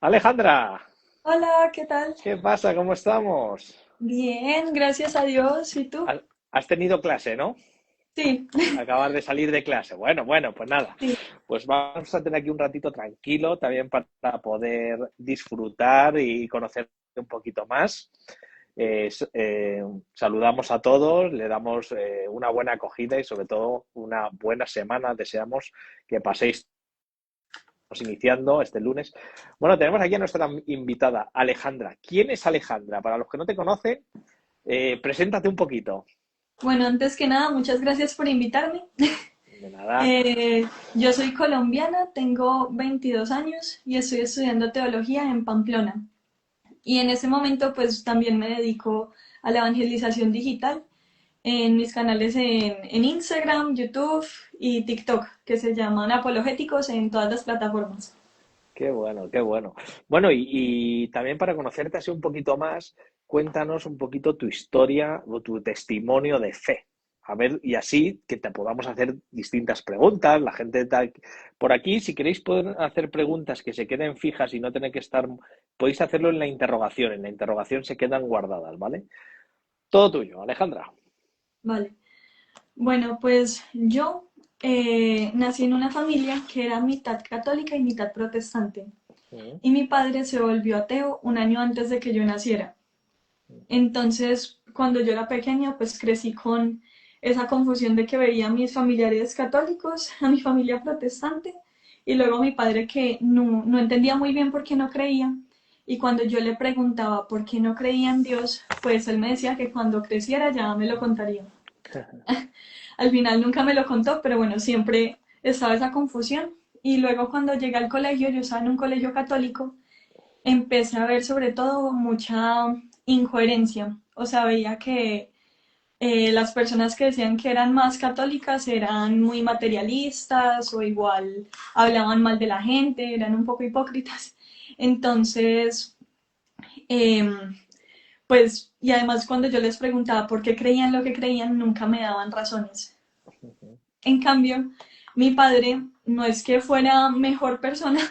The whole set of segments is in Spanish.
Alejandra, Hola, ¿qué tal? ¿qué pasa? ¿Cómo estamos? Bien, gracias a Dios. ¿Y tú? Has tenido clase, ¿no? Sí, Acabas de salir de clase. Bueno, pues nada. sí. Pues vamos a tener aquí un ratito tranquilo también para poder disfrutar y conocer un poquito más. Saludamos a todos, le damos una buena acogida y sobre todo una buena semana. Deseamos que paséis iniciando este lunes. Bueno, tenemos aquí a nuestra invitada, Alejandra. ¿Quién es Alejandra? Para los que no te conocen, preséntate un poquito. Bueno, antes que nada, muchas gracias por invitarme. De nada. Yo soy colombiana, tengo 22 años y estoy estudiando teología en Pamplona. Y en ese momento, pues también me dedico a la evangelización digital en mis canales en Instagram, YouTube y TikTok, que se llaman Apologéticos en todas las plataformas. Qué bueno, qué bueno. Bueno, y también para conocerte así un poquito más, cuéntanos un poquito tu historia o tu testimonio de fe. A ver, y así que te podamos hacer distintas preguntas. La gente por aquí, si queréis, pueden hacer preguntas que se queden fijas y no tener que estar. Podéis hacerlo en la interrogación. En la interrogación se quedan guardadas, ¿vale? Todo tuyo, Alejandra. Vale. Bueno, pues yo nací en una familia que era mitad católica y mitad protestante. Mm, Y mi padre se volvió ateo un año antes de que yo naciera. ujú. Entonces, cuando yo era pequeña, pues crecí con esa confusión de que veía a mis familiares católicos, a mi familia protestante, y luego a mi padre que no entendía muy bien por qué no creía. Y cuando yo le preguntaba por qué no creía en Dios, pues él me decía que cuando creciera ya me lo contaría. Al final nunca me lo contó, pero bueno, siempre estaba esa confusión. Y luego cuando llegué al colegio, yo estaba en un colegio católico, empecé a ver sobre todo mucha incoherencia. O sea, veía que las personas que decían que eran más católicas eran muy materialistas o igual hablaban mal de la gente, eran un poco hipócritas. Entonces, eh, pues, y además cuando yo les preguntaba por qué creían lo que creían, nunca me daban razones. En cambio, mi padre no es que fuera mejor persona,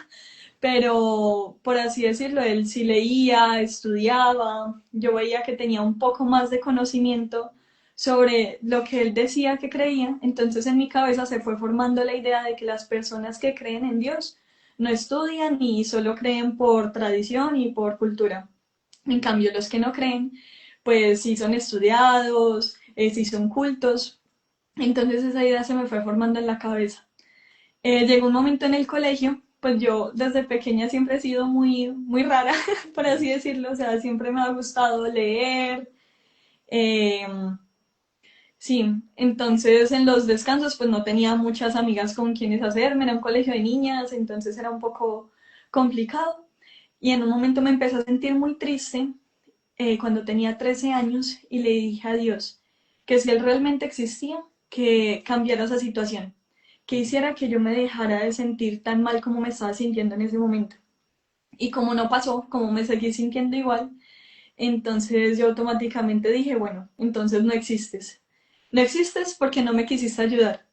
pero por así decirlo, él sí leía, estudiaba, yo veía que tenía un poco más de conocimiento sobre lo que él decía que creía, entonces en mi cabeza se fue formando la idea de que las personas que creen en Dios no estudian y solo creen por tradición y por cultura. En cambio, los que no creen, pues sí son estudiados, sí son cultos, entonces esa idea se me fue formando en la cabeza. Llegó un momento en el colegio, pues yo desde pequeña siempre he sido muy rara, por así decirlo, o sea, siempre me ha gustado leer. eh, sí, entonces en los descansos pues no tenía muchas amigas con quienes hacerme, era un colegio de niñas, entonces era un poco complicado. Y en un momento me empecé a sentir muy triste cuando tenía 13 años y le dije a Dios que si Él realmente existía, que cambiara esa situación, que hiciera que yo me dejara de sentir tan mal como me estaba sintiendo en ese momento. Y como no pasó, como me seguí sintiendo igual, entonces yo automáticamente dije, bueno, entonces no existes. No existes porque no me quisiste ayudar.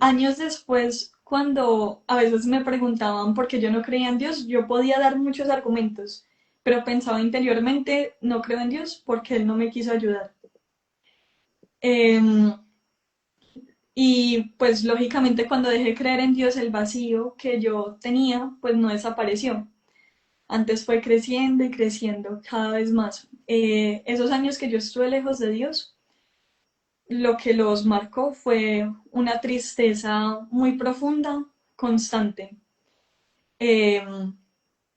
Años después, cuando a veces me preguntaban por qué yo no creía en Dios, yo podía dar muchos argumentos, pero pensaba interiormente, no creo en Dios porque Él no me quiso ayudar. Eh, y pues lógicamente cuando dejé de creer en Dios, el vacío que yo tenía, pues no desapareció. Antes fue creciendo y creciendo cada vez más. Esos años que yo estuve lejos de Dios, lo que los marcó fue una tristeza muy profunda, constante. Eh,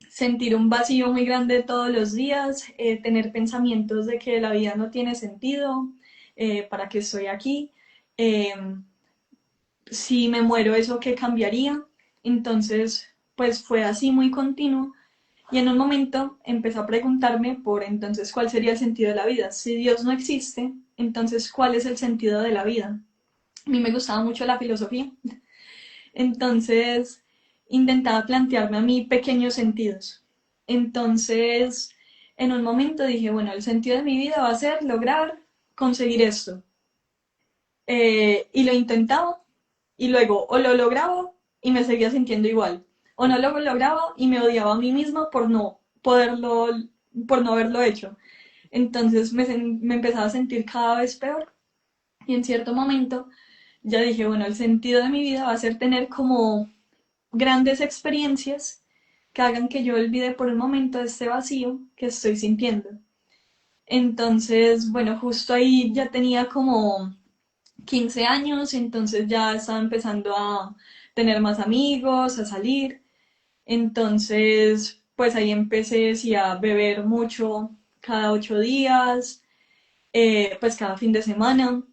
Sentir un vacío muy grande todos los días, tener pensamientos de que la vida no tiene sentido, para qué estoy aquí, eh, si me muero eso qué cambiaría. Entonces, pues fue así muy continuo y en un momento empecé a preguntarme por entonces cuál sería el sentido de la vida. Si Dios no existe, entonces cuál es el sentido de la vida. A mí me gustaba mucho la filosofía, entonces intentaba plantearme a mí pequeños sentidos. Entonces, en un momento dije, bueno, el sentido de mi vida va a ser lograr conseguir esto. Y lo intentaba y luego o lo lograba y me seguía sintiendo igual, o no lo lograba y me odiaba a mí misma por no haberlo hecho. Entonces me empezaba a sentir cada vez peor y en cierto momento ya dije, bueno, el sentido de mi vida va a ser tener como grandes experiencias que hagan que yo olvide por un momento este vacío que estoy sintiendo. Entonces, bueno, justo ahí ya tenía como 15 años, entonces ya estaba empezando a tener más amigos, a salir. Entonces, pues ahí empecé sí, a beber mucho cada 8 días, pues cada fin de semana.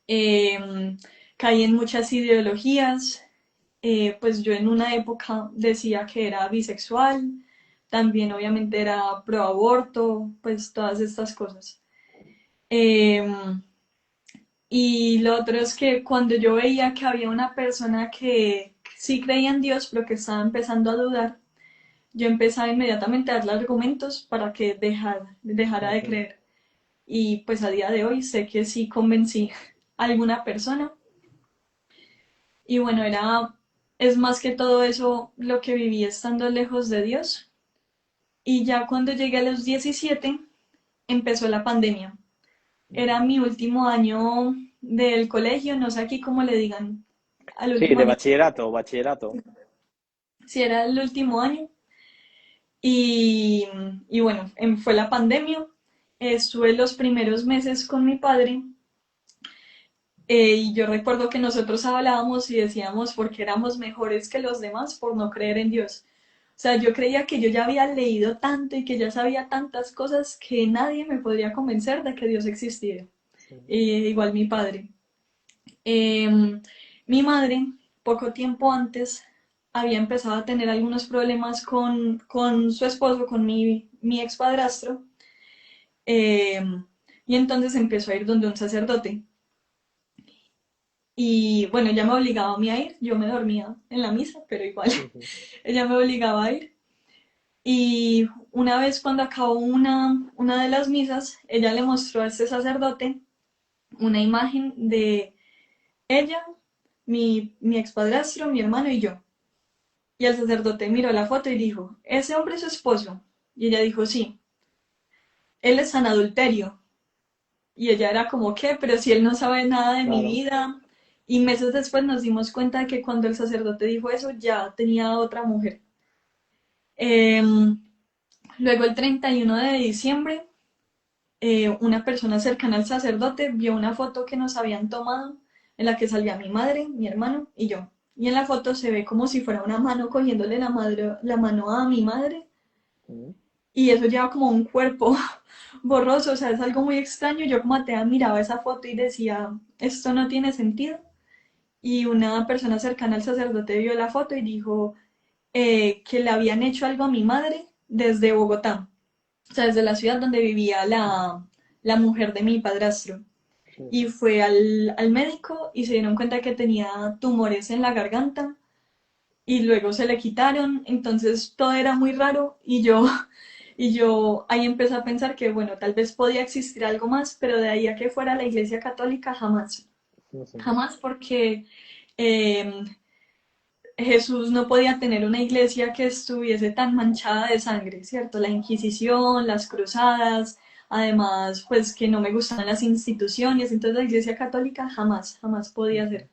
Eh, Caí en muchas ideologías. Pues yo en una época decía que era bisexual, también obviamente era pro aborto, pues todas estas cosas. Eh, y lo otro es que cuando yo veía que había una persona que sí creía en Dios, pero que estaba empezando a dudar, yo empezaba inmediatamente a darle argumentos para que dejara de Ujú. creer. Y pues a día de hoy sé que sí convencí a alguna persona. Y bueno, es más que todo eso lo que viví estando lejos de Dios. Y ya cuando llegué a los 17 empezó la pandemia. Era mi último año del colegio, no sé aquí cómo le digan al Sí, último de año, bachillerato, bachillerato. si era el último año. Y, y bueno, fue la pandemia. Estuve los primeros meses con mi padre. Y yo recuerdo que nosotros hablábamos y decíamos porque éramos mejores que los demás por no creer en Dios. O sea, yo creía que yo ya había leído tanto y que ya sabía tantas cosas que nadie me podría convencer de que Dios existiera. Igual mi padre. Eh, Mi madre, poco tiempo antes, había empezado a tener algunos problemas con su esposo, con mi ex padrastro, eh, y entonces empezó a ir donde un sacerdote. Y bueno, ella me obligaba a mí a ir, yo me dormía en la misa, pero igual, Ujú. ella me obligaba a ir. Y una vez cuando acabó una de las misas, ella le mostró a este sacerdote una imagen de ella, mi expadrastro, mi hermano y yo. Y el sacerdote miró la foto y dijo, ¿ese hombre es su esposo? Y ella dijo, sí, él está en adulterio. Y ella era como, ¿qué? Pero si él no sabe nada de mi Claro. vida. Y meses después nos dimos cuenta de que cuando el sacerdote dijo eso, ya tenía otra mujer. Eh, Luego el 31 de diciembre, una persona cercana al sacerdote vio una foto que nos habían tomado en la que salía mi madre, mi hermano y yo. Y en la foto se ve como si fuera una mano cogiéndole la mano a mi madre Mm. y eso lleva como un cuerpo borroso, o sea, es algo muy extraño. Yo como atea miraba esa foto y decía, esto no tiene sentido. Y una persona cercana al sacerdote vio la foto y dijo que le habían hecho algo a mi madre desde Bogotá, o sea, desde la ciudad donde vivía la mujer de mi padrastro. Y Ujú. fue al médico y se dieron cuenta que tenía tumores en la garganta y luego se le quitaron, entonces todo era muy raro y yo ahí empecé a pensar que, bueno, tal vez podía existir algo más, pero de ahí a que fuera la Iglesia Católica, jamás. Ujú. Jamás porque eh, Jesús no podía tener una iglesia que estuviese tan manchada de sangre, ¿cierto? La Inquisición, las cruzadas, además, pues que no me gustaban las instituciones, entonces la Iglesia Católica jamás, jamás podía Ujú. ser.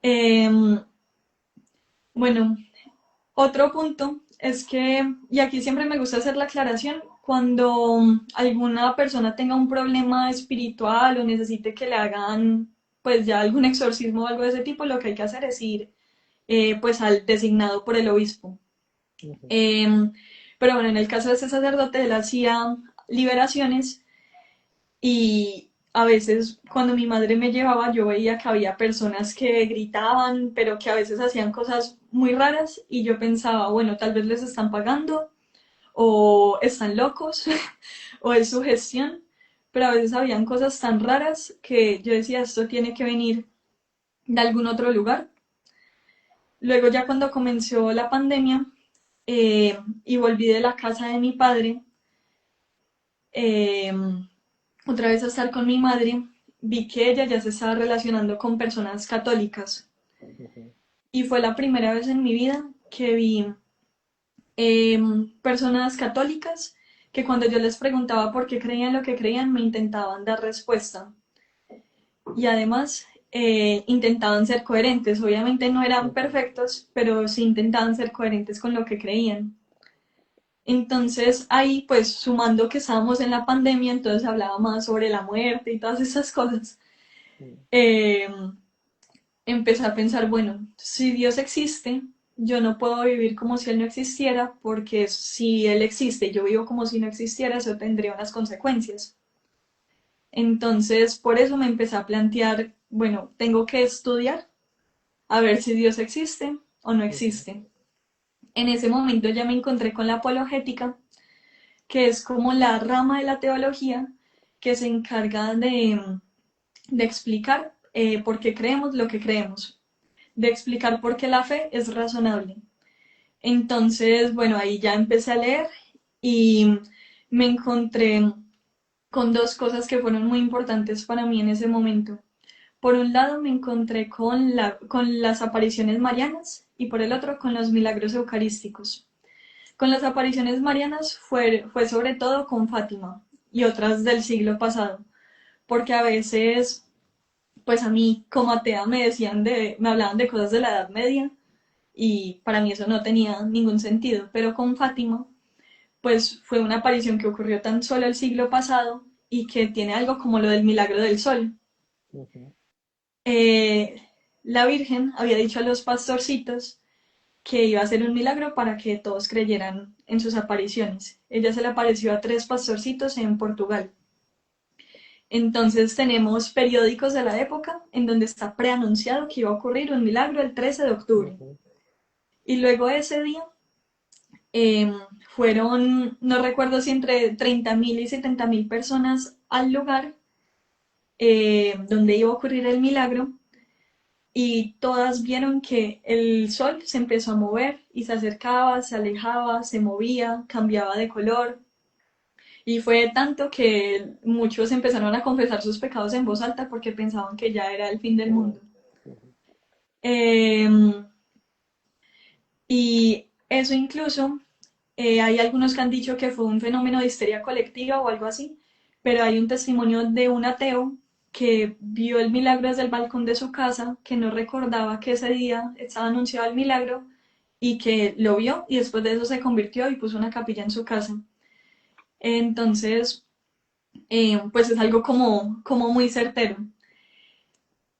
Eh, bueno, otro punto es que, y aquí siempre me gusta hacer la aclaración, cuando alguna persona tenga un problema espiritual o necesite que le hagan pues ya algún exorcismo o algo de ese tipo, lo que hay que hacer es ir pues al designado por el obispo. Ujú. Eh, pero bueno, en el caso de ese sacerdote, él hacía liberaciones y a veces cuando mi madre me llevaba yo veía que había personas que gritaban, pero que a veces hacían cosas muy raras y yo pensaba, bueno, tal vez les están pagando o están locos o es su gestión, pero a veces habían cosas tan raras que yo decía, esto tiene que venir de algún otro lugar. Luego ya cuando comenzó la pandemia y volví de la casa de mi padre, eh, otra vez a estar con mi madre, vi que ella ya se estaba relacionando con personas católicas. Ujú. Y fue la primera vez en mi vida que vi personas católicas que cuando yo les preguntaba por qué creían lo que creían, me intentaban dar respuesta. Y además intentaban ser coherentes. Obviamente no eran ujú, perfectos, pero sí intentaban ser coherentes con lo que creían. Entonces ahí, pues sumando que estábamos en la pandemia, entonces hablaba más sobre la muerte y todas esas cosas. ujú, Eh, Empecé a pensar, bueno, si Dios existe, yo no puedo vivir como si Él no existiera, porque si Él existe y yo vivo como si no existiera, eso tendría unas consecuencias. Entonces, por eso me empecé a plantear, bueno, tengo que estudiar a ver si Dios existe o no ujú, existe. En ese momento ya me encontré con la apologética, que es como la rama de la teología que se encarga de explicar por qué creemos lo que creemos, de explicar por qué la fe es razonable. Entonces, bueno, ahí ya empecé a leer y me encontré con dos cosas que fueron muy importantes para mí en ese momento. Por un lado me encontré con las apariciones marianas y por el otro con los milagros eucarísticos. Con las apariciones marianas fue sobre todo con Fátima y otras del siglo pasado, porque a veces, pues a mí como atea me hablaban de cosas de la Edad Media y para mí eso no tenía ningún sentido, pero con Fátima, pues fue una aparición que ocurrió tan solo el siglo pasado y que tiene algo como lo del milagro del sol. ujú. Eh, la Virgen había dicho a los pastorcitos que iba a hacer un milagro para que todos creyeran en sus apariciones. Ella se le apareció a tres pastorcitos en Portugal. Entonces tenemos periódicos de la época en donde está preanunciado que iba a ocurrir un milagro el 13 de octubre. Ujú, Y luego ese día eh, fueron, no recuerdo si entre 30.000 y 70.000 personas al lugar donde iba a ocurrir el milagro y todas vieron que el sol se empezó a mover y se acercaba, se alejaba, se movía, cambiaba de color. Y fue tanto que muchos empezaron a confesar sus pecados en voz alta porque pensaban que ya era el fin del ujú, mundo. ujú, Eh, y eso incluso, hay algunos que han dicho que fue un fenómeno de histeria colectiva o algo así, pero hay un testimonio de un ateo que vio el milagro desde el balcón de su casa, que no recordaba que ese día estaba anunciado el milagro y que lo vio y después de eso se convirtió y puso una capilla en su casa. Entonces, pues es algo como muy certero.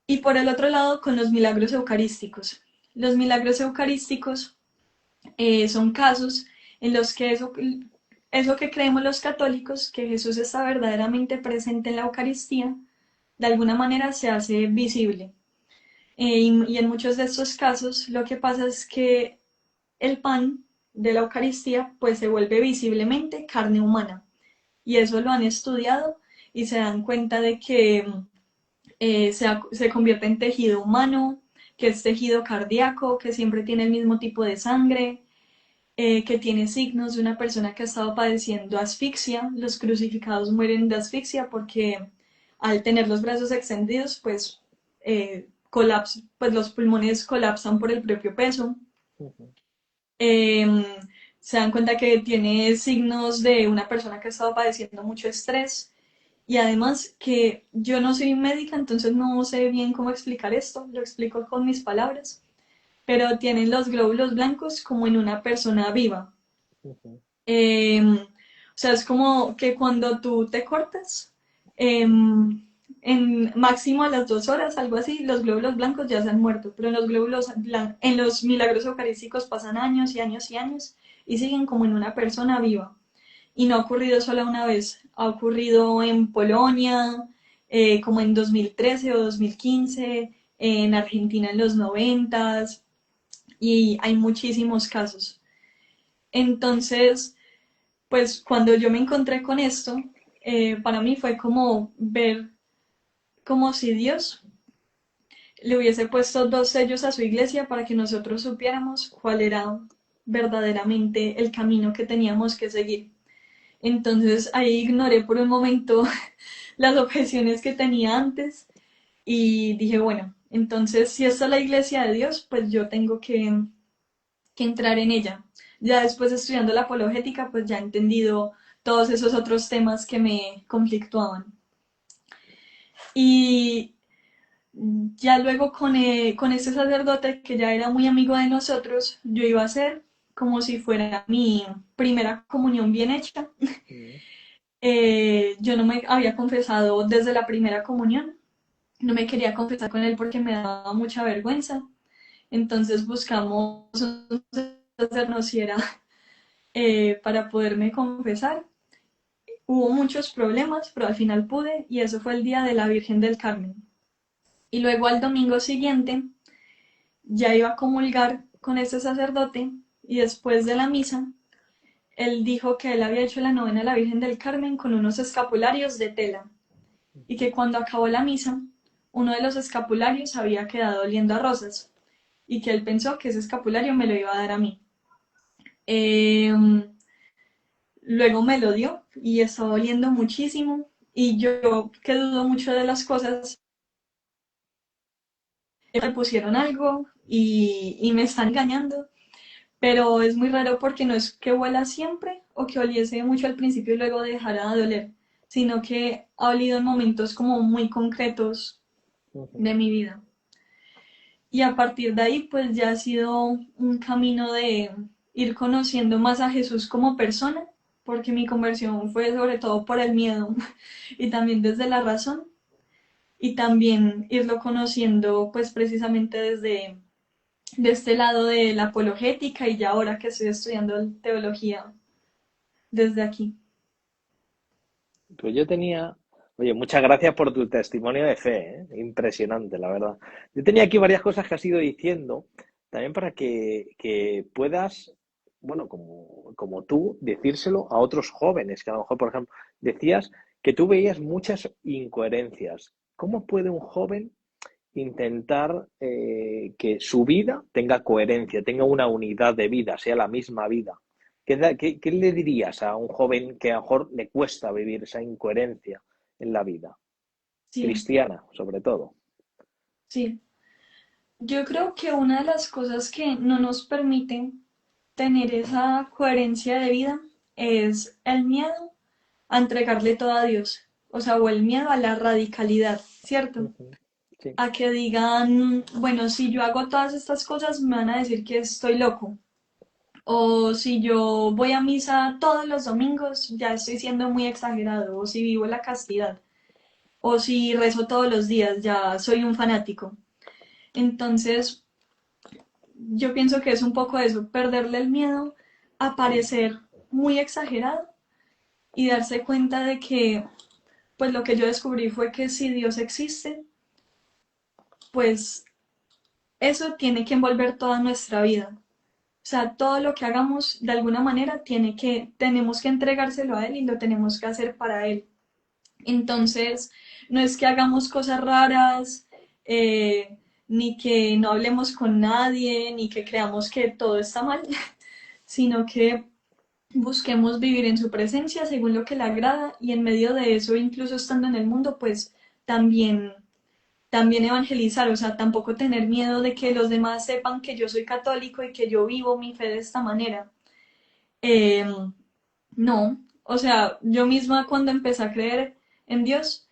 Y por el otro lado, con los milagros eucarísticos. Los milagros eucarísticos son casos en los que eso que creemos los católicos, que Jesús está verdaderamente presente en la Eucaristía, de alguna manera se hace visible. Y en muchos de estos casos lo que pasa es que el pan de la Eucaristía pues se vuelve visiblemente carne humana. Y eso lo han estudiado y se dan cuenta de que se convierte en tejido humano, que es tejido cardíaco, que siempre tiene el mismo tipo de sangre, que tiene signos de una persona que ha estado padeciendo asfixia. Los crucificados mueren de asfixia porque al tener los brazos extendidos, pues los pulmones colapsan por el propio peso. ujú. Eh, Se dan cuenta que tiene signos de una persona que ha estado padeciendo mucho estrés. Y además que yo no soy médica, entonces no sé bien cómo explicar esto, lo explico con mis palabras, pero tienen los glóbulos blancos como en una persona viva. Ujú, O sea, es como que cuando tú te cortas, eh, en máximo a las 2 horas, algo así, los glóbulos blancos ya se han muerto, pero en los milagros eucarísticos pasan años y años y años y siguen como en una persona viva. Y no ha ocurrido solo una vez, ha ocurrido en Polonia, como en 2013 o 2015, en Argentina en los 90 y hay muchísimos casos. Entonces, pues cuando yo me encontré con esto, para mí fue como ver como si Dios le hubiese puesto dos sellos a su iglesia para que nosotros supiéramos cuál era verdaderamente el camino que teníamos que seguir. Entonces ahí ignoré por un momento las objeciones que tenía antes y dije, bueno, entonces si esta es la iglesia de Dios, pues yo tengo que entrar en ella. Ya después estudiando la apologética, pues ya he entendido todos esos otros temas que me conflictuaban. Y ya luego con este sacerdote que ya era muy amigo de nosotros, yo iba a hacer como si fuera mi primera comunión bien hecha. Mm. Yo no me había confesado desde la primera comunión, no me quería confesar con él porque me daba mucha vergüenza. Entonces buscamos un sacerdote si era para poderme confesar. Hubo muchos problemas, pero al final pude y eso fue el día de la Virgen del Carmen. Y luego al domingo siguiente ya iba a comulgar con ese sacerdote y después de la misa, él dijo que él había hecho la novena a la Virgen del Carmen con unos escapularios de tela y que cuando acabó la misa, uno de los escapularios había quedado oliendo a rosas y que él pensó que ese escapulario me lo iba a dar a mí. Eh, Luego me lo dio y estaba oliendo muchísimo y yo que dudo mucho de las cosas, me pusieron algo y me están engañando, pero es muy raro porque no es que huela siempre o que oliese mucho al principio y luego dejara de oler, sino que ha olido en momentos como muy concretos Ujú. de mi vida. Y a partir de ahí, pues ya ha sido un camino de ir conociendo más a Jesús como persona, porque mi conversión fue sobre todo por el miedo y también desde la razón, y también irlo conociendo pues precisamente desde de este lado de la apologética y ya ahora que estoy estudiando teología desde aquí. Pues yo tenía, oye, muchas gracias por tu testimonio de fe, ¿eh? Impresionante, la verdad. Yo tenía aquí varias cosas que has ido diciendo, también para que puedas, bueno, como tú, decírselo a otros jóvenes, que a lo mejor, por ejemplo, decías que tú veías muchas incoherencias. ¿Cómo puede un joven intentar que su vida tenga coherencia, tenga una unidad de vida, sea la misma vida? ¿Qué le dirías a un joven que a lo mejor le cuesta vivir esa incoherencia en la vida? Sí, Cristiana, sobre todo. sí. Yo creo que una de las cosas que no nos permiten tener esa coherencia de vida es el miedo a entregarle todo a Dios, o sea, o el miedo a la radicalidad, ¿cierto? Ujú. Sí. A que digan, bueno, si yo hago todas estas cosas me van a decir que estoy loco, o si yo voy a misa todos los domingos ya estoy siendo muy exagerado, o si vivo la castidad, o si rezo todos los días ya soy un fanático. Entonces, yo pienso que es un poco eso, perderle el miedo a parecer muy exagerado y darse cuenta de que, pues lo que yo descubrí fue que si Dios existe, pues eso tiene que envolver toda nuestra vida. O sea, todo lo que hagamos de alguna manera tenemos que entregárselo a Él y lo tenemos que hacer para Él. Entonces, no es que hagamos cosas raras, ni que no hablemos con nadie, ni que creamos que todo está mal, sino que busquemos vivir en su presencia según lo que le agrada y en medio de eso, incluso estando en el mundo, pues también, también evangelizar, o sea, tampoco tener miedo de que los demás sepan que yo soy católico y que yo vivo mi fe de esta manera. Eh, no, o sea, yo misma cuando empecé a creer en Dios,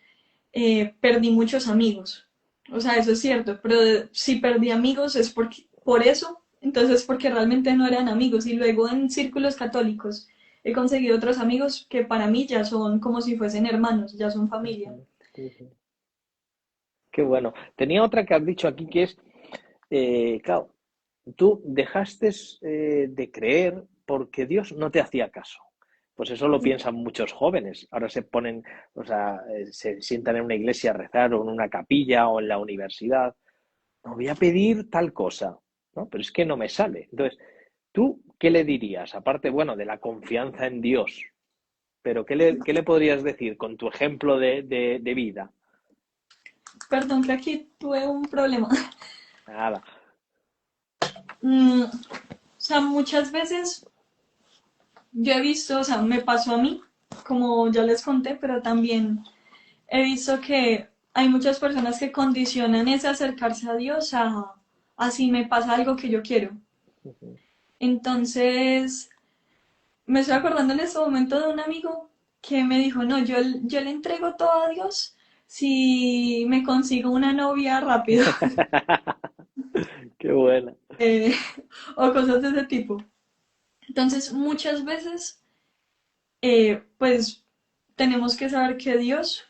perdí muchos amigos. O sea, eso es cierto, pero si perdí amigos es por eso, entonces porque realmente no eran amigos. Y luego en círculos católicos he conseguido otros amigos que para mí ya son como si fuesen hermanos, ya son familia. Ujú. Ujú. Qué bueno. Tenía otra que has dicho aquí que es, claro, tú dejaste de creer porque Dios no te hacía caso. Pues eso lo piensan muchos jóvenes. Ahora se ponen, o sea, se sientan en una iglesia a rezar o en una capilla o en la universidad. No voy a pedir tal cosa, ¿no? Pero es que no me sale. Entonces, ¿tú qué le dirías? Aparte, bueno, de la confianza en Dios, pero ¿qué le podrías decir con tu ejemplo de vida? Perdón, que aquí tuve un problema. Nada. O sea, muchas veces yo he visto, o sea, me pasó a mí, como ya les conté, pero también he visto que hay muchas personas que condicionan ese acercarse a Dios a si me pasa algo que yo quiero. Entonces, me estoy acordando en este momento de un amigo que me dijo, no, yo le entrego todo a Dios si me consigo una novia rápido, Qué buena. eh, o cosas de ese tipo. Entonces, muchas veces, pues, tenemos que saber que Dios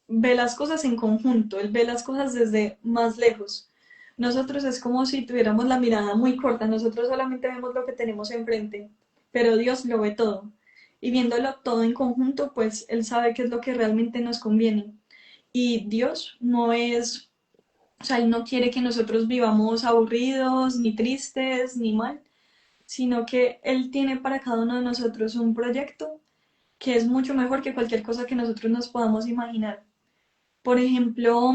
ve las cosas en conjunto, Él ve las cosas desde más lejos. Nosotros es como si tuviéramos la mirada muy corta, nosotros solamente vemos lo que tenemos enfrente, pero Dios lo ve todo. Y viéndolo todo en conjunto, pues Él sabe qué es lo que realmente nos conviene. Y Dios no es, o sea, Él no quiere que nosotros vivamos aburridos, ni tristes, ni mal, sino que Él tiene para cada uno de nosotros un proyecto que es mucho mejor que cualquier cosa que nosotros nos podamos imaginar. Por ejemplo,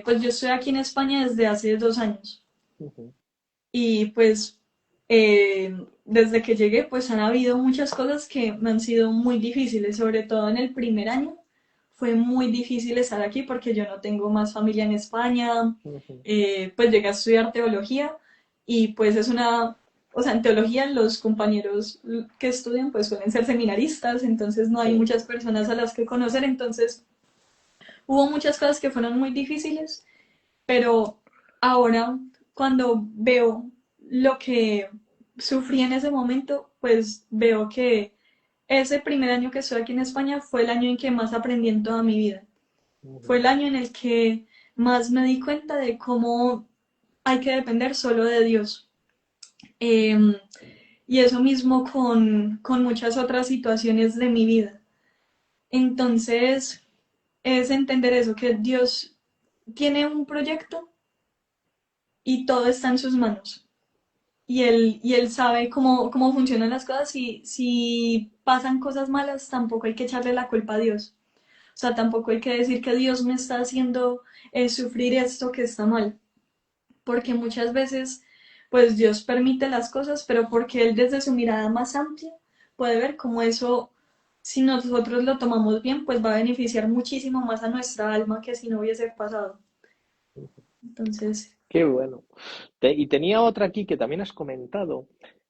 pues yo estoy aquí en España desde hace 2 años Ujú. y pues desde que llegué pues han habido muchas cosas que me han sido muy difíciles, sobre todo en el primer año. Fue muy difícil estar aquí porque yo no tengo más familia en España, Ujú. pues llegué a estudiar teología y pues es una, o sea, en teología los compañeros que estudian pues suelen ser seminaristas, entonces no hay Sí. muchas personas a las que conocer, entonces hubo muchas cosas que fueron muy difíciles, pero ahora cuando veo lo que sufrí en ese momento, pues veo que ese primer año que estoy aquí en España fue el año en que más aprendí en toda mi vida. Fue Ujú. el año en el que más me di cuenta de cómo hay que depender solo de Dios. Eh, y eso mismo con muchas otras situaciones de mi vida. Entonces, es entender eso, que Dios tiene un proyecto y todo está en sus manos. Y él sabe cómo funcionan las cosas y si pasan cosas malas, tampoco hay que echarle la culpa a Dios. O sea, tampoco hay que decir que Dios me está haciendo sufrir esto que está mal. Porque muchas veces, pues Dios permite las cosas, pero porque Él desde su mirada más amplia puede ver cómo eso, si nosotros lo tomamos bien, pues va a beneficiar muchísimo más a nuestra alma que si no hubiese pasado. Entonces, Qué bueno. Y tenía otra aquí que también has comentado,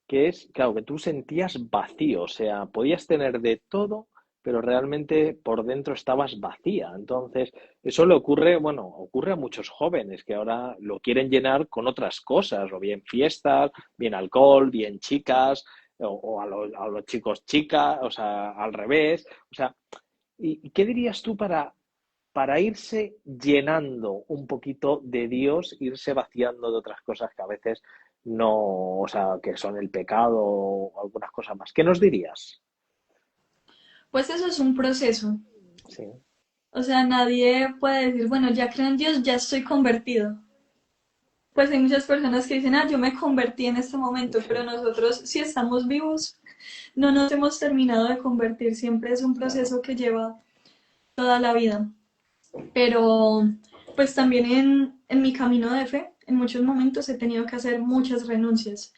que es, claro, que tú sentías vacío, o sea, podías tener de todo, pero realmente por dentro estabas vacía. Entonces, eso le ocurre, bueno, ocurre a muchos jóvenes que ahora lo quieren llenar con otras cosas, o bien fiestas, bien alcohol, bien chicas, o a los chicos chicas, o sea, al revés. O sea, ¿y qué dirías tú para irse llenando un poquito de Dios, irse vaciando de otras cosas que a veces no, o sea, que son el pecado o algunas cosas más? ¿Qué nos dirías? pues eso es un proceso. Sí, O sea, nadie puede decir, bueno, ya creo en Dios, ya estoy convertido. Pues hay muchas personas que dicen, yo me convertí en este momento, sí, pero nosotros, si estamos vivos, no nos hemos terminado de convertir. Siempre es un claro. proceso que lleva toda la vida. Pero, pues también en mi camino de fe, en muchos momentos he tenido que hacer muchas renuncias.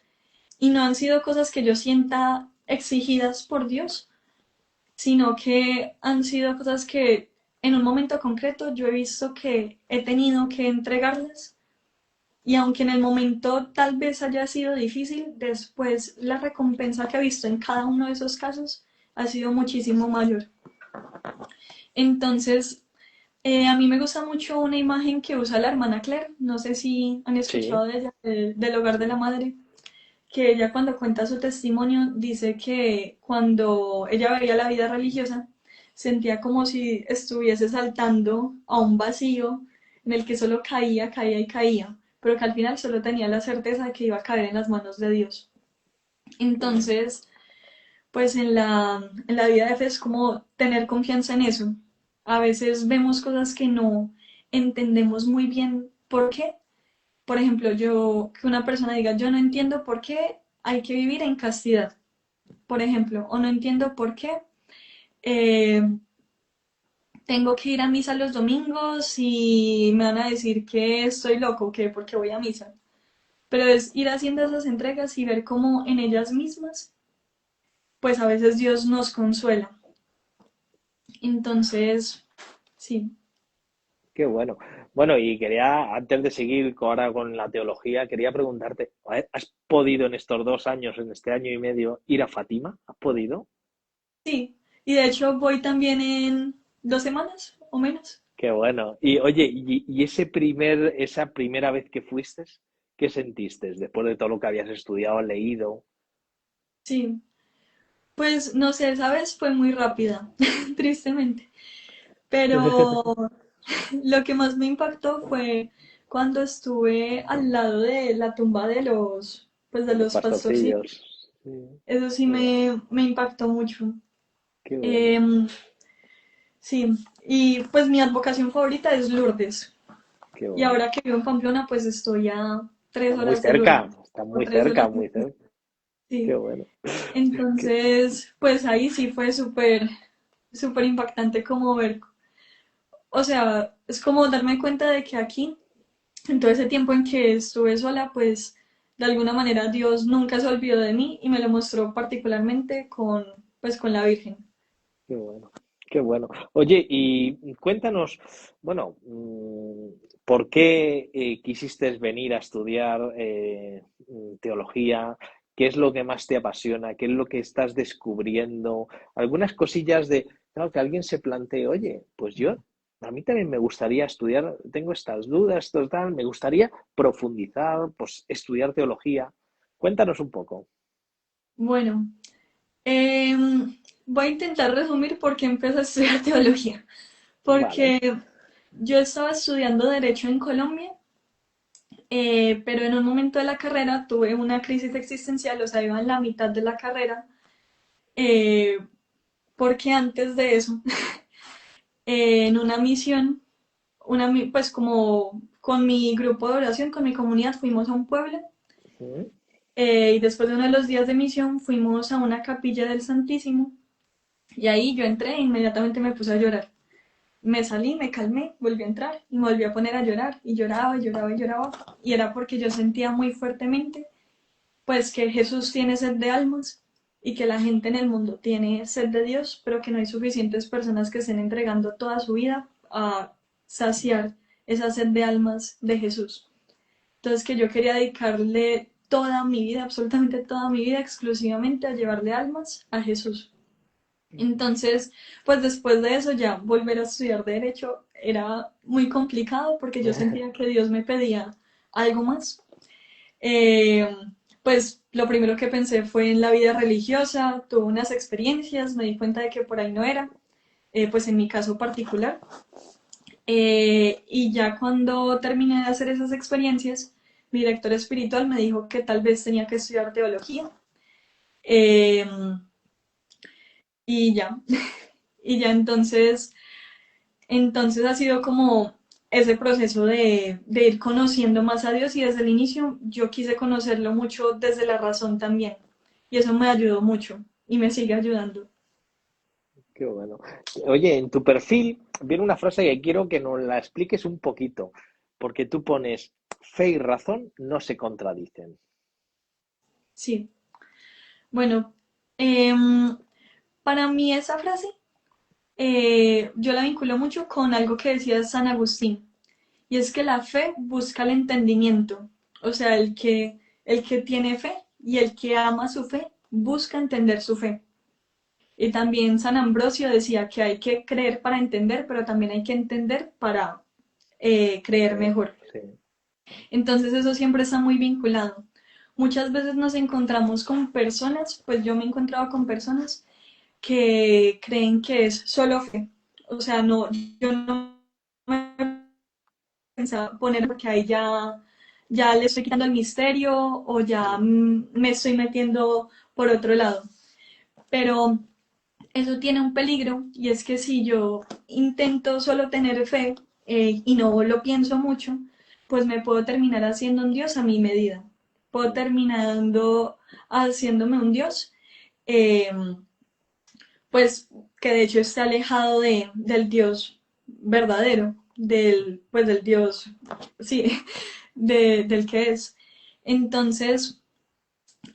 Y no han sido cosas que yo sienta exigidas por Dios, sino que han sido cosas que en un momento concreto yo he visto que he tenido que entregarlas y aunque en el momento tal vez haya sido difícil, después la recompensa que he visto en cada uno de esos casos ha sido muchísimo mayor. Entonces, a mí me gusta mucho una imagen que usa la hermana Claire, no sé si han Sí, escuchado de ella, del hogar de la madre, que ella cuando cuenta su testimonio dice que cuando ella veía la vida religiosa sentía como si estuviese saltando a un vacío en el que solo caía, caía y caía, pero que al final solo tenía la certeza de que iba a caer en las manos de Dios. Entonces, pues en la vida de fe es como tener confianza en eso. A veces vemos cosas que no entendemos muy bien por qué. Por ejemplo, que una persona diga, yo no entiendo por qué hay que vivir en castidad, por ejemplo, o no entiendo por qué eh, tengo que ir a misa los domingos y me van a decir que estoy loco, que porque voy a misa. Pero es ir haciendo esas entregas y ver cómo en ellas mismas, pues a veces Dios nos consuela. Entonces, sí. qué bueno. Bueno, y quería, antes de seguir ahora con la teología, quería preguntarte, a ver, ¿has podido en estos 2 años, en este año y medio, ir a Fátima? ¿Has podido? Sí, y de hecho voy también en 2 semanas o menos. Qué bueno. Y oye, y esa primera vez que fuiste, ¿qué sentiste después de todo lo que habías estudiado, leído? Sí, pues no sé, ¿sabes? Fue muy rápida, tristemente. Pero lo que más me impactó fue cuando estuve al lado de la tumba de pues de De los los pastorcitos. pastorcillos. Sí, Eso sí qué bueno, me impactó mucho. qué bueno, Em, sí, y pues mi advocación favorita es Lourdes. qué Y bueno. ahora que vivo en Pamplona, pues estoy a tres Está muy horas de Lourdes. cerca, está O muy 3 horas cerca, de muy Lourdes. cerca. Qué Sí. bueno. Qué- Entonces, pues ahí sí fue súper impactante como ver, o sea, es como darme cuenta de que aquí, en todo ese tiempo en que estuve sola, pues de alguna manera Dios nunca se olvidó de mí y me lo mostró particularmente pues con la Virgen. Qué bueno, qué bueno. Oye, y cuéntanos, bueno, ¿por qué quisiste venir a estudiar teología? ¿Qué es lo que más te apasiona? ¿Qué es lo que estás descubriendo? Algunas cosillas de, claro, que alguien se plantee, oye, pues yo, a mí también me gustaría estudiar, tengo estas dudas, esto tal, me gustaría profundizar, pues estudiar teología. Cuéntanos un poco. Bueno, voy a intentar resumir por qué empecé a estudiar teología. Vale. Porque yo estaba estudiando Derecho en Colombia, pero en un momento de la carrera tuve una crisis existencial, o sea, iba en la mitad de la carrera, eh, porque antes de eso, en una misión, pues como con mi grupo de oración, con mi comunidad, fuimos a un pueblo Mm. y después de uno de los días de misión fuimos a una capilla del Santísimo y ahí yo entré e inmediatamente me puse a llorar. Me salí, me calmé, volví a entrar y me volví a poner a llorar y lloraba y lloraba y lloraba y era porque yo sentía muy fuertemente pues que Jesús tiene sed de almas y que la gente en el mundo tiene sed de Dios, pero que no hay suficientes personas que estén entregando toda su vida a saciar esa sed de almas de Jesús. Entonces que yo quería dedicarle toda mi vida, absolutamente toda mi vida, exclusivamente a llevarle almas a Jesús. Entonces, pues después de eso ya volver a estudiar derecho era muy complicado porque yo sentía que Dios me pedía algo más. Eh, pues lo primero que pensé fue en la vida religiosa, tuve unas experiencias, me di cuenta de que por ahí no era, pues en mi caso particular. Y ya cuando terminé de hacer esas experiencias, mi director espiritual me dijo que tal vez tenía que estudiar teología. Eh, y ya, y ya entonces ha sido como ese proceso de ir conociendo más a Dios y desde el inicio yo quise conocerlo mucho desde la razón también. Y eso me ayudó mucho y me sigue ayudando. Qué bueno. Oye, en tu perfil viene una frase que quiero que nos la expliques un poquito, porque tú pones fe y razón no se contradicen. Sí. Bueno, em, para mí esa frase yo la vinculo mucho con algo que decía San Agustín. Y es que la fe busca el entendimiento. O sea, el que tiene fe y el que ama su fe busca entender su fe. Y también San Ambrosio decía que hay que creer para entender, pero también hay que entender para creer Creer, mejor. sí. Entonces eso siempre está muy vinculado. Muchas veces nos encontramos con personas, pues yo me he encontrado con personas que creen que es solo fe. O sea, no, yo no me pensaba poner porque ahí ya le estoy quitando el misterio o ya me estoy metiendo por otro lado. Pero eso tiene un peligro y es que si yo intento solo tener fe y no lo pienso mucho, pues me puedo terminar haciendo un Dios a mi medida. Puedo terminando haciéndome un Dios, eh, pues que de hecho esté alejado del Dios verdadero, del Dios, sí, del que es. Entonces,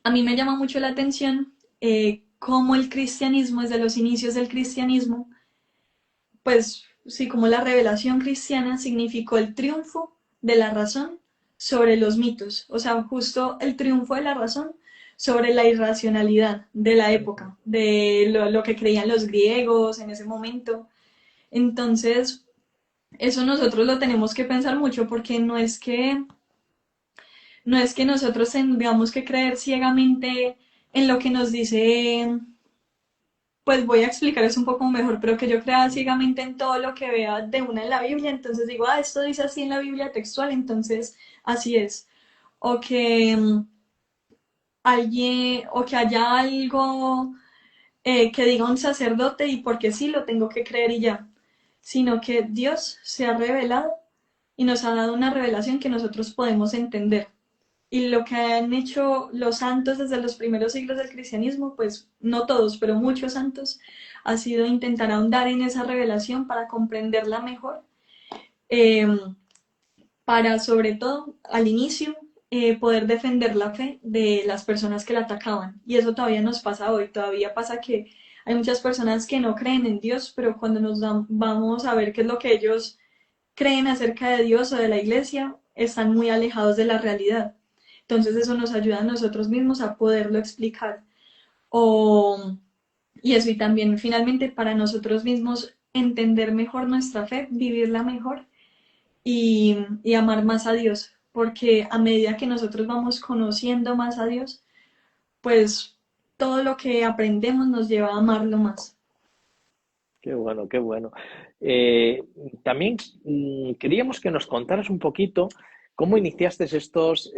a mí me llama mucho la atención cómo el cristianismo, desde los inicios del cristianismo, pues sí, como la revelación cristiana significó el triunfo de la razón sobre los mitos, o sea, justo el triunfo de la razón sobre la irracionalidad de la época, de lo que creían los griegos en ese momento. Entonces, eso nosotros lo tenemos que pensar mucho porque no es que nosotros tengamos que creer ciegamente en lo que nos dice, pues voy a explicar eso un poco mejor, pero que yo crea ciegamente en todo lo que vea de una en la Biblia, entonces digo, esto dice así en la Biblia textual, entonces así es. O que alguien, o que haya algo que diga un sacerdote y porque sí lo tengo que creer y ya, sino que Dios se ha revelado y nos ha dado una revelación que nosotros podemos entender. Y lo que han hecho los santos desde los primeros siglos del cristianismo, pues no todos, pero muchos santos, ha sido intentar ahondar en esa revelación para comprenderla mejor, eh, para sobre todo al inicio poder defender la fe de las personas que la atacaban. Y eso todavía nos pasa hoy, todavía pasa que hay muchas personas que no creen en Dios, pero cuando vamos a ver qué es lo que ellos creen acerca de Dios o de la iglesia, están muy alejados de la realidad. Entonces eso nos ayuda a nosotros mismos a poderlo explicar. O, y eso, y también finalmente para nosotros mismos entender mejor nuestra fe, vivirla mejor y amar más a Dios. Porque a medida que nosotros vamos conociendo más a Dios, pues todo lo que aprendemos nos lleva a amarlo más. Qué bueno, qué bueno. Eh, También queríamos que nos contaras un poquito cómo iniciaste estos,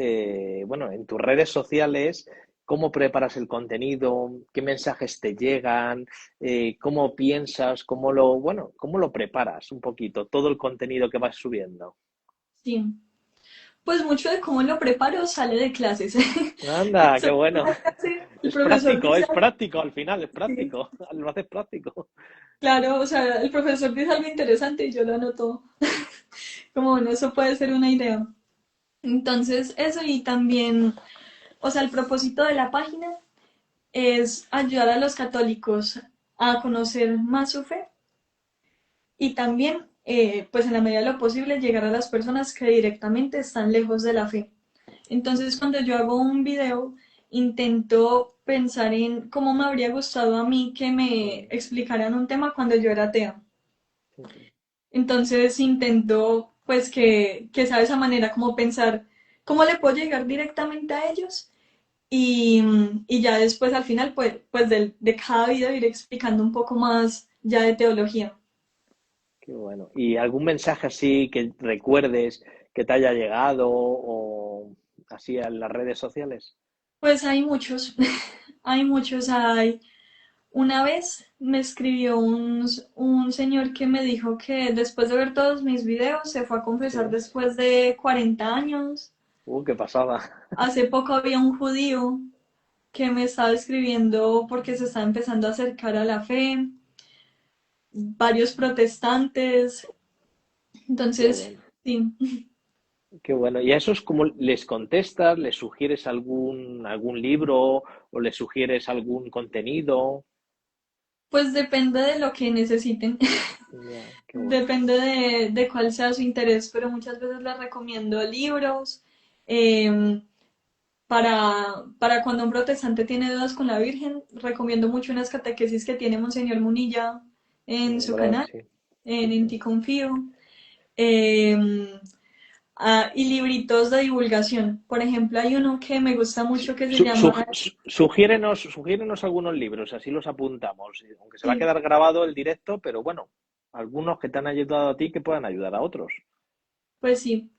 bueno, en tus redes sociales, cómo preparas el contenido, qué mensajes te llegan, cómo piensas, bueno, cómo lo preparas un poquito, todo el contenido que vas subiendo. Sí. Pues mucho de cómo lo preparo sale de clases. Anda, qué bueno. El profesor dice, Es práctico al final, es sí, práctico, lo haces práctico. claro, o sea, el profesor dice algo interesante y yo lo anoto. Como bueno, eso puede ser una idea. Entonces, eso y también, o sea, el propósito de la página es ayudar a los católicos a conocer más su fe y también, pues en la medida de lo posible, llegar a las personas que directamente están lejos de la fe. Entonces, cuando yo hago un video, intento pensar en cómo me habría gustado a mí que me explicaran un tema cuando yo era atea. Entonces, intento, pues, que sea de esa manera, como pensar cómo le puedo llegar directamente a ellos y ya después, al final, pues de cada video ir explicando un poco más ya de teología. Qué bueno. ¿Y algún mensaje así que recuerdes que te haya llegado o así en las redes sociales? Pues hay muchos, hay muchos, hay. Una vez me escribió un señor que me dijo que después de ver todos mis videos se fue a Sí. confesar después de 40 años. Qué pasada. Hace poco había un judío que me estaba escribiendo porque se estaba empezando a acercar a la fe, varios protestantes. Qué Entonces, bueno. sí, Qué bueno. ¿Y a esos cómo les contestas? ¿Les sugieres algún libro o les sugieres algún contenido? pues depende de lo que necesiten. Ya, qué bueno. Depende de cuál sea su interés, pero muchas veces les recomiendo libros. em, para cuando un protestante tiene dudas con la Virgen, recomiendo mucho unas catequesis que tiene Monseñor Munilla en su ¿Verdad? canal, Sí. en Ti Confío, eh, y libritos de divulgación. Por ejemplo, hay uno que me gusta mucho que se llama, Sugiérenos algunos libros, así los apuntamos. Aunque se va a sí, quedar grabado el directo, pero bueno, algunos que te han ayudado a ti que puedan ayudar a otros. pues sí,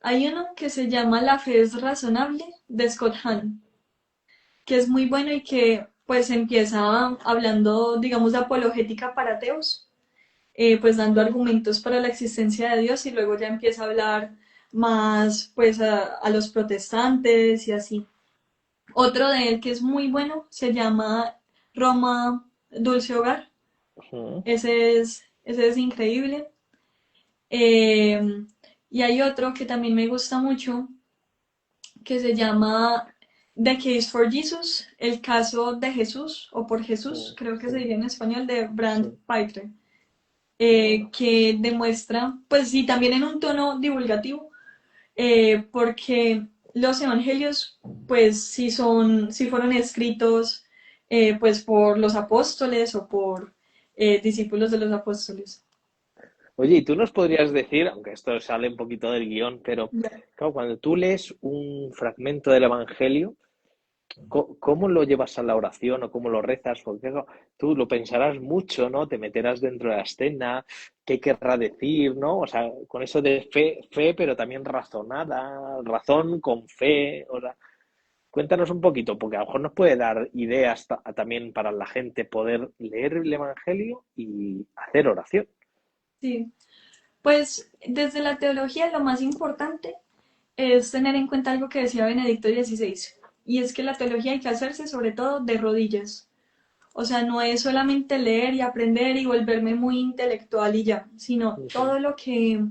hay uno que se llama La fe es razonable de Scott Hahn, que es muy bueno y que pues empieza hablando, digamos, de apologética para ateos, pues dando argumentos para la existencia de Dios y luego ya empieza a hablar más pues a los protestantes y así. Otro de él que es muy bueno se llama Roma Dulce Hogar. Ujú. Ese es increíble. Eh, y hay otro que también me gusta mucho que se llama The Case for Jesus, el caso de Jesús o por Jesús, creo que se Sí, diría en español, de Brand sí. Pitre. que demuestra, pues sí, también en un tono divulgativo, porque los evangelios, pues sí fueron escritos pues por los apóstoles o por discípulos de los apóstoles. Oye, ¿y tú nos podrías decir, aunque esto sale un poquito del guión, pero claro, cuando tú lees un fragmento del Evangelio, ¿cómo lo llevas a la oración o cómo lo rezas? Porque claro, tú lo pensarás mucho, ¿no? Te meterás dentro de la escena, qué querrá decir, ¿no? O sea, con eso de fe, pero también razonada, razón con fe. O sea, cuéntanos un poquito, porque a lo mejor nos puede dar ideas también para la gente poder leer el Evangelio y hacer oración. Sí, pues desde la teología lo más importante es tener en cuenta algo que decía Benedicto XVI, y es que la teología hay que hacerse sobre todo de rodillas. O sea, no es solamente leer y aprender y volverme muy intelectual y ya, sino Ujú. todo lo que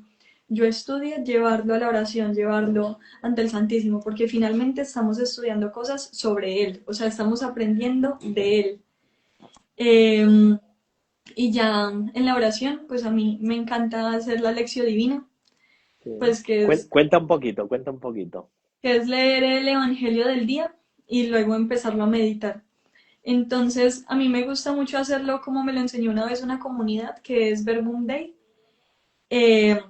yo estudie, llevarlo a la oración, llevarlo ante el Santísimo, porque finalmente estamos estudiando cosas sobre Él, o sea, estamos aprendiendo de Él. Eh, y ya en la oración, pues a mí me encanta hacer la lección divina, Sí. pues Cuenta un poquito. que es leer el Evangelio del día y luego empezarlo a meditar. Entonces, a mí me gusta mucho hacerlo como me lo enseñó una vez una comunidad, que es Verbum Dei, eh,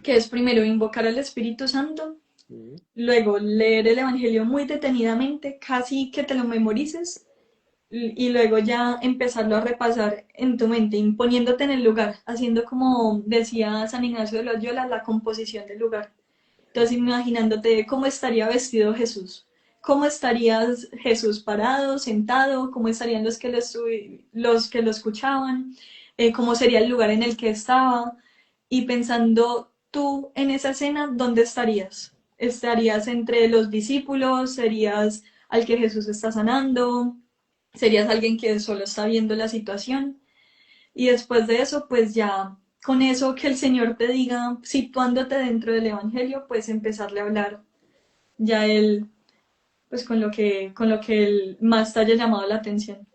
que es primero invocar al Espíritu Santo, Mm. luego leer el Evangelio muy detenidamente, casi que te lo memorices, y luego ya empezarlo a repasar en tu mente, imponiéndote en el lugar, haciendo como decía San Ignacio de Loyola, la composición del lugar. Entonces, imaginándote cómo estaría vestido Jesús, cómo estaría Jesús parado, sentado, cómo estarían los que lo escuchaban, cómo sería el lugar en el que estaba, y pensando tú en esa escena, ¿dónde estarías? ¿Estarías entre los discípulos? ¿Serías al que Jesús está sanando? ¿Serías alguien que solo está viendo la situación? Y después de eso, pues ya con eso que el Señor te diga, situándote dentro del Evangelio, pues empezarle a hablar ya él, pues con lo que él más te haya llamado la atención.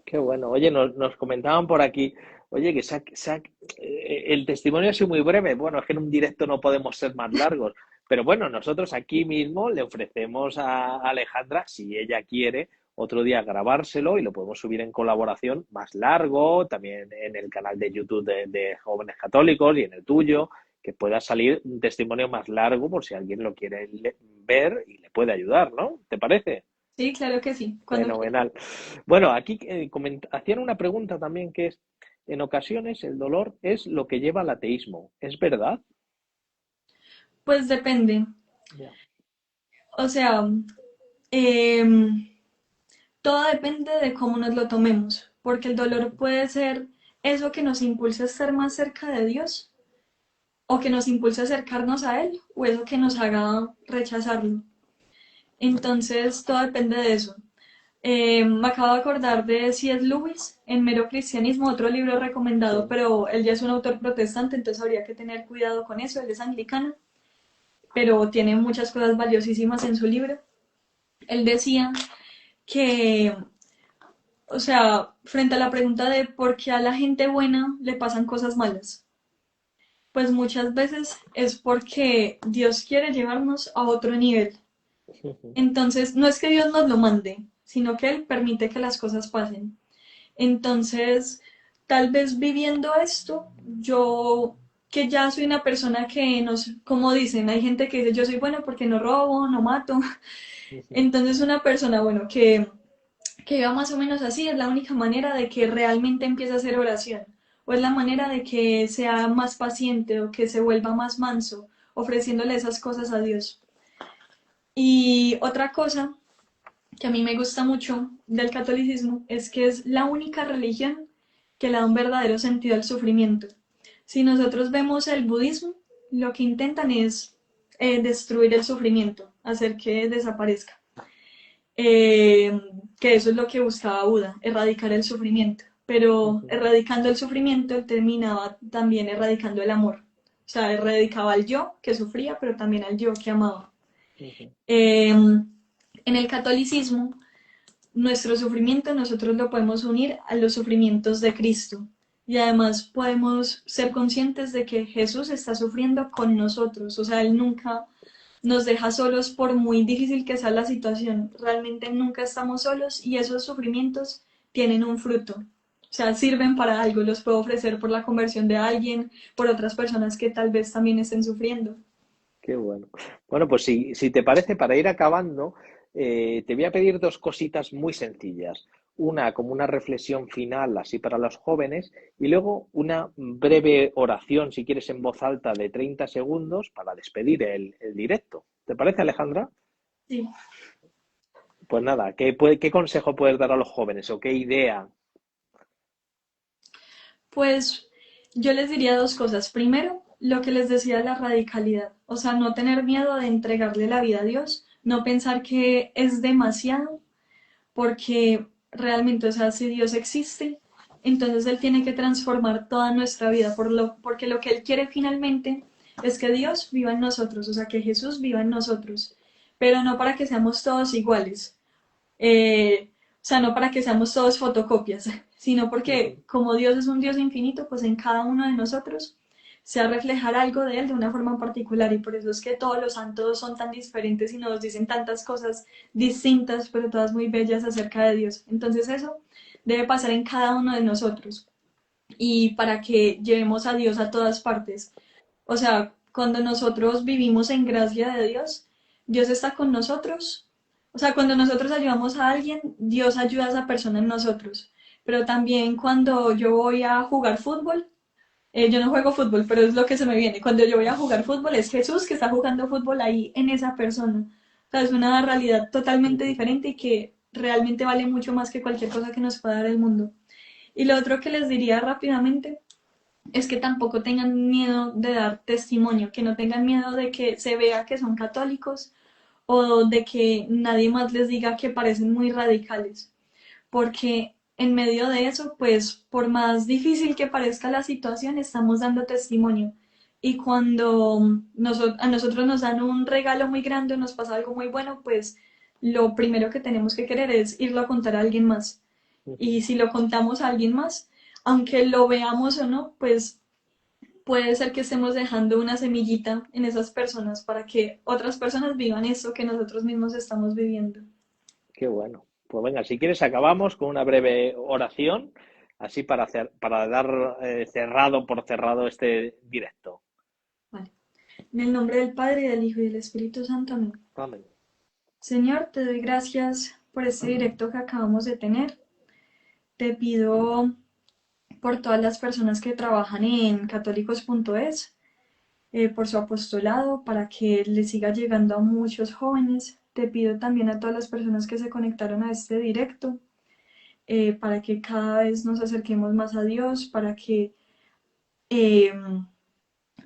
Qué bueno. Oye, nos comentaban por aquí, oye, que el testimonio ha sido muy breve. Bueno, es que en un directo no podemos ser más largos. Pero bueno, nosotros aquí mismo le ofrecemos a Alejandra, si ella quiere, otro día grabárselo y lo podemos subir en colaboración más largo, también en el canal de YouTube de Jóvenes Católicos y en el tuyo, que pueda salir un testimonio más largo por si alguien lo quiere ver y le puede ayudar, ¿no? ¿Te parece? Sí, claro que sí, cuando quieras. Fenomenal. Bueno, aquí hacían una pregunta también que es, en ocasiones el dolor es lo que lleva al ateísmo. ¿Es verdad? Pues depende. Ya. O sea, em, todo depende de cómo nos lo tomemos, porque el dolor puede ser eso que nos impulsa a estar más cerca de Dios o que nos impulsa a acercarnos a Él o eso que nos haga rechazarlo. Entonces, todo depende de eso. Me acabo de acordar de C.S. Lewis en Mero Cristianismo, otro libro recomendado, Sí. pero él ya es un autor protestante, entonces habría que tener cuidado con eso. Él es anglicano, pero tiene muchas cosas valiosísimas en su libro. Él decía que, o sea, frente a la pregunta de por qué a la gente buena le pasan cosas malas, pues muchas veces es porque Dios quiere llevarnos a otro nivel. Entonces, no es que Dios nos lo mande, sino que Él permite que las cosas pasen. Entonces, tal vez viviendo esto, yo que ya soy una persona que nos, como dicen, hay gente que dice yo soy bueno porque no robo, no mato. Entonces, una persona, bueno, que viva más o menos así es la única manera de que realmente empiece a hacer oración. O es la manera de que sea más paciente o que se vuelva más manso, ofreciéndole esas cosas a Dios. Y otra cosa que a mí me gusta mucho del catolicismo es que es la única religión que le da un verdadero sentido al sufrimiento. Si nosotros vemos el budismo, lo que intentan es destruir el sufrimiento, hacer que desaparezca. Eh, que eso es lo que buscaba Buda, erradicar el sufrimiento. Pero erradicando el sufrimiento, él terminaba también erradicando el amor. O sea, erradicaba al yo que sufría, pero también al yo que amaba. Eh, en el catolicismo, nuestro sufrimiento nosotros lo podemos unir a los sufrimientos de Cristo. y además podemos ser conscientes de que Jesús está sufriendo con nosotros, o sea, Él nunca nos deja solos por muy difícil que sea la situación, realmente nunca estamos solos y esos sufrimientos tienen un fruto, o sea, sirven para algo, los puedo ofrecer por la conversión de alguien, por otras personas que tal vez también estén sufriendo. Qué bueno. Bueno, pues si te parece, para ir acabando, te voy a pedir dos cositas muy sencillas. Una como una reflexión final, así para los jóvenes, y luego una breve oración, si quieres, en voz alta de 30 segundos para despedir el directo. ¿Te parece, Alejandra? Sí. Pues nada, ¿qué consejo puedes dar a los jóvenes o qué idea? Pues yo les diría dos cosas. Primero, lo que les decía, la radicalidad. O sea, no tener miedo de entregarle la vida a Dios, no pensar que es demasiado, porque realmente, o sea, si Dios existe, entonces Él tiene que transformar toda nuestra vida, porque lo que Él quiere finalmente es que Dios viva en nosotros, o sea, que Jesús viva en nosotros, pero no para que seamos todos iguales, o sea, no para que seamos todos fotocopias, sino porque como Dios es un Dios infinito, pues en cada uno de nosotros se va a reflejar algo de Él de una forma particular y por eso es que todos los santos son tan diferentes y nos dicen tantas cosas distintas, pero todas muy bellas acerca de Dios. Entonces eso debe pasar en cada uno de nosotros y para que llevemos a Dios a todas partes. O sea, cuando nosotros vivimos en gracia de Dios, Dios está con nosotros. O sea, cuando nosotros ayudamos a alguien, Dios ayuda a esa persona en nosotros. Pero también cuando yo voy a jugar fútbol, yo no juego fútbol, pero es lo que se me viene. Cuando yo voy a jugar fútbol, es Jesús que está jugando fútbol ahí en esa persona. O sea, es una realidad totalmente diferente y que realmente vale mucho más que cualquier cosa que nos pueda dar el mundo. Y lo otro que les diría rápidamente es que tampoco tengan miedo de dar testimonio, que no tengan miedo de que se vea que son católicos o de que nadie más les diga que parecen muy radicales, porque en medio de eso, pues por más difícil que parezca la situación, estamos dando testimonio. Y cuando a nosotros nos dan un regalo muy grande o nos pasa algo muy bueno, pues lo primero que tenemos que querer es irlo a contar a alguien más. Y si lo contamos a alguien más, aunque lo veamos o no, pues puede ser que estemos dejando una semillita en esas personas para que otras personas vivan eso que nosotros mismos estamos viviendo. Qué bueno. Pues venga, si quieres acabamos con una breve oración, así para dar cerrado por cerrado este directo. Vale. En el nombre del Padre, y del Hijo y del Espíritu Santo. Amén. Amén. Señor, te doy gracias por este directo que acabamos de tener. Te pido por todas las personas que trabajan en católicos.es, por su apostolado, para que le siga llegando a muchos jóvenes. Te pido también a todas las personas que se conectaron a este directo, para que cada vez nos acerquemos más a Dios, para que eh,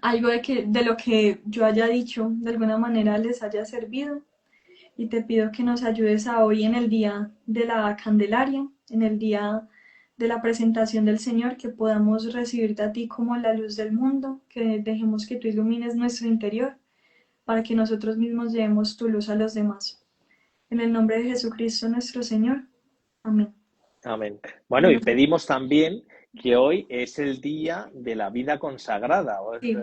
algo de lo que yo haya dicho de alguna manera les haya servido. Y te pido que nos ayudes a hoy en el día de la Candelaria, en el día de la presentación del Señor, que podamos recibirte a ti como la luz del mundo, que dejemos que tú ilumines nuestro interior para que nosotros mismos llevemos tu luz a los demás. En el nombre de Jesucristo nuestro Señor. Amén. Amén. Bueno, y pedimos también que hoy es el día de la vida consagrada, Sí,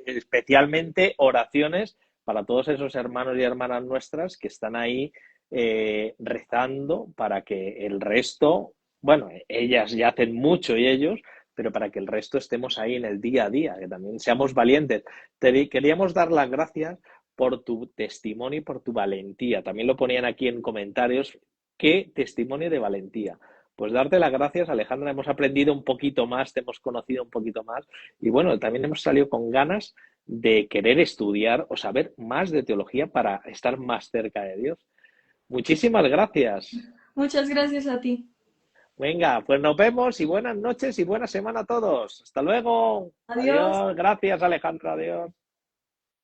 especialmente oraciones para todos esos hermanos y hermanas nuestras que están ahí rezando para que el resto, bueno, ellas ya hacen mucho y ellos, pero para que el resto estemos ahí en el día a día, que también seamos valientes. Queríamos dar las gracias por tu testimonio y por tu valentía. También lo ponían aquí en comentarios. Qué testimonio de valentía. Pues darte las gracias, Alejandra. Hemos aprendido un poquito más, te hemos conocido un poquito más y bueno, también hemos salido con ganas de querer estudiar o saber más de teología para estar más cerca de Dios. Muchísimas gracias. muchas gracias a ti. Venga, pues nos vemos y buenas noches y buena semana a todos. Hasta luego. Adiós. Adiós. Gracias, Alejandra. Adiós.